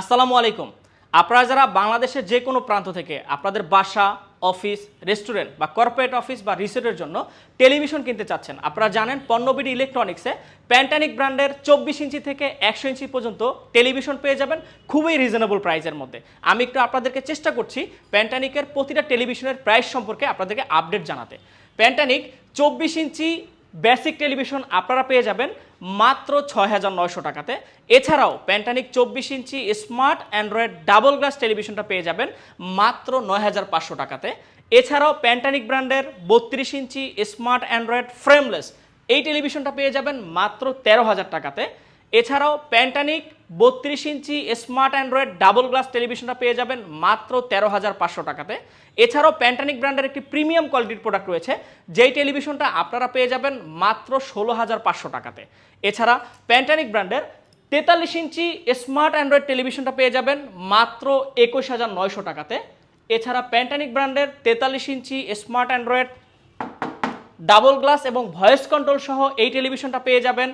আসসালামু আলাইকুম। আপনারা যারা বাংলাদেশের যে কোনো প্রান্ত থেকে আপনাদের বাসা, অফিস, রেস্টুরেন্ট বা কর্পোরেট অফিস বা রিসোর্টের জন্য টেলিভিশন কিনতে চাচ্ছেন, আপনারা জানেন পণ্যবিডি ইলেকট্রনিক্সে প্যান্টানিক ব্র্যান্ডের 24 ইঞ্চি থেকে 100 ইঞ্চি পর্যন্ত টেলিভিশন পেয়ে যাবেন খুবই রিজনেবল প্রাইসের মধ্যে। আমি একটু আপনাদেরকে চেষ্টা করছি প্যান্টানিকের প্রতিটা টেলিভিশনের প্রাইস সম্পর্কে আপনাদেরকে আপডেট জানাতে। প্যান্টানিক 24 ইঞ্চি বেসিক টেলিভিশন আপনারা পেয়ে যাবেন মাত্র ৬,৯০০ টাকাতে। এছাড়াও প্যান্টানিক 24 ইঞ্চি স্মার্ট অ্যান্ড্রয়েড ডাবল গ্লাস টেলিভিশনটা পেয়ে যাবেন মাত্র ৯,৫০০ টাকাতে। এছাড়াও প্যান্টানিক ব্র্যান্ডের 32 ইঞ্চি স্মার্ট অ্যান্ড্রয়েড ফ্রেমলেস এই টেলিভিশনটা পেয়ে যাবেন মাত্র ১৩,০০০ টাকাতে। এছাড়াও প্যান্টানিক 32 ইঞ্চি স্মার্ট অ্যান্ড্রয়েড ডাবল গ্লাস টেলিভিশনটা পেয়ে যাবেন মাত্র ১৩,৫০০ টাকাতে। এছাড়াও প্যান্টানিক ব্র্যান্ডের একটি প্রিমিয়াম কোয়ালিটির প্রোডাক্ট রয়েছে, যেই টেলিভিশনটা আপনারা পেয়ে যাবেন মাত্র ১৬,৫০০ টাকাতে। এছাড়া প্যান্টানিক ব্র্যান্ডের 43 ইঞ্চি স্মার্ট অ্যান্ড্রয়েড টেলিভিশনটা পেয়ে যাবেন মাত্র ২১,৯০০ টাকাতে। এছাড়া প্যান্টানিক ব্র্যান্ডের 43 ইঞ্চি স্মার্ট অ্যান্ড্রয়েড ডাবল গ্লাস এবং ভয়েস কন্ট্রোল সহ এই টেলিভিশনটা পেয়ে যাবেন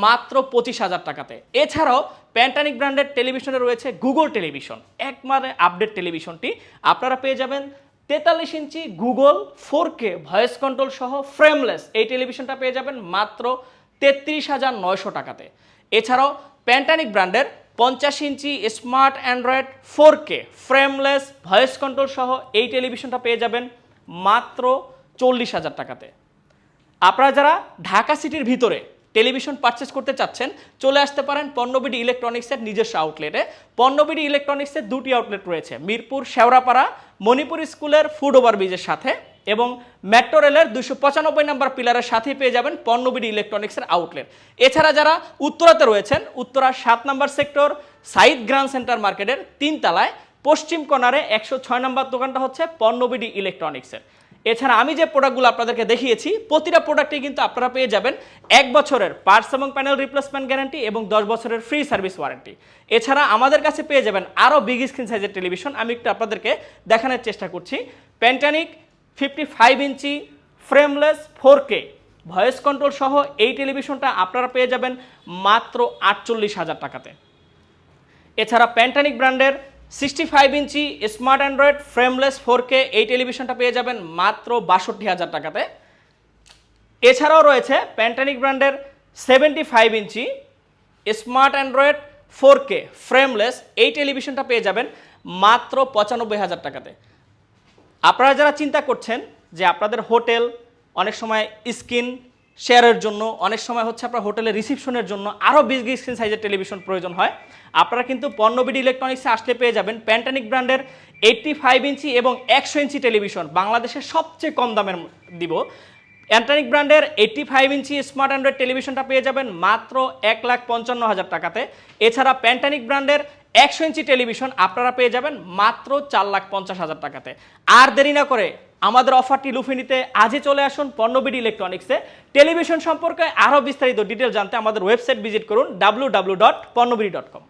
মাত্র ২৫,০০০ টাকাতে। এছাড়াও প্যান্টানিক ব্র্যান্ডের টেলিভিশনে রয়েছে গুগল টেলিভিশন, একবারে আপডেট টেলিভিশনটি আপনারা পেয়ে যাবেন 43 ইঞ্চি গুগল 4K ভয়েস কন্ট্রোল সহ ফ্রেমলেস এই টেলিভিশনটা পেয়ে যাবেন মাত্র ৩৩,৯০০ টাকাতে। এছাড়াও প্যান্টানিক ব্র্যান্ডের 50 inch smart Android 4K frameless voice control সহ এই টেলিভিশনটা পেয়ে যাবেন মাত্র ৪০,০০০ টাকাতে। আপনারা যারা ঢাকা সিটির ভিতরে টেলিভিশন পারচেস করতে চাচ্ছেন, চলে আসতে পারেন পণ্যবিডি ইলেকট্রনিক্সের নিজস্ব আউটলেটে। পণ্যবিডি ইলেকট্রনিক্সের দুটি আউটলেট রয়েছে, মিরপুর শেওড়াপাড়া মণিপুর স্কুলের ফুট ওভারব্রিজের সাথে এবং মেট্রো রেলের 295 নম্বর পিলারের সাথেই পেয়ে যাবেন পণ্যবিডি ইলেকট্রনিক্সের আউটলেট। এছাড়া যারা উত্তরাতে রয়েছেন, উত্তরা 7 নম্বর সেক্টর সাইদ গ্র্যান্ড সেন্টার মার্কেটের 3 তলায় পশ্চিম কর্নারে 106 নম্বর দোকানটা হচ্ছে পণ্যবিডি ইলেকট্রনিক্সের। এছাড়া আমি যে প্রোডাক্টগুলো আপনাদেরকে দেখিয়েছি প্রতিটা প্রোডাক্টে কিন্তু আপনারা পেয়ে যাবেন 1 বছরের পার্টস এবং প্যানেল রিপ্লেসমেন্ট গ্যারান্টি এবং 10 বছরের ফ্রি সার্ভিস ওয়ারেন্টি। এছাড়া আমাদের কাছে পেয়ে যাবেন আরও বিগ স্ক্রিন সাইজের টেলিভিশন। আমি একটু আপনাদেরকে দেখানোর চেষ্টা করছি। প্যান্টানিক 55 ইঞ্চি ফ্রেমলেস 4K ভয়েস কন্ট্রোল সহ এই টেলিভিশনটা আপনারা পেয়ে যাবেন মাত্র ৪৮,০০০ টাকাতে। এছাড়া প্যান্টানিক ব্র্যান্ডের 65 ইঞ্চি স্মার্ট অ্যান্ড্রয়েড ফ্রেমলেস 4K এই টেলিভিশনটা পেয়ে যাবেন মাত্র ৬২,০০০ টাকাতে। এছাড়াও রয়েছে প্যান্টানিক ব্র্যান্ডের 75 ইঞ্চি স্মার্ট অ্যান্ড্রয়েড 4K ফ্রেমলেস এই টেলিভিশনটা পেয়ে যাবেন মাত্র ৯৫,০০০ টাকাতে। আপনারা যারা চিন্তা করছেন যে আপনাদের হোটেল অনেক সময় স্ক্রিন শেয়ারের জন্য, অনেক সময় হচ্ছে আপনার হোটেলের রিসিপশনের জন্য আরও বিগ স্ক্রিন সাইজের টেলিভিশন প্রয়োজন হয়, আপনারা কিন্তু পণ্যবিডি ইলেকট্রনিক্সে আসলে পেয়ে যাবেন প্যান্টানিক ব্র্যান্ডের 85 ইঞ্চি এবং 100 ইঞ্চি টেলিভিশন বাংলাদেশের সবচেয়ে কম দামের দিব। প্যান্টানিক ব্র্যান্ডের 85 ইঞ্চি স্মার্ট অ্যান্ড্রয়েড টেলিভিশনটা পেয়ে যাবেন মাত্র ১,৫৫,০০০ টাকাতে। এছাড়া প্যান্টানিক ব্র্যান্ডের 100 ইঞ্চি টেলিভিশন আপনারা পেয়ে যাবেন মাত্র ৪,৫০,০০০ টাকাতে। আর দেরি না করে আমাদের অফারটি লুফে নিতে আজই চলে আসুন পণ্যবিডি ইলেকট্রনিক্সে। টেলিভিশন সম্পর্কে আরও বিস্তারিত ডিটেল জানতে আমাদের ওয়েবসাইট ভিজিট করুন www.ponnobidi.com।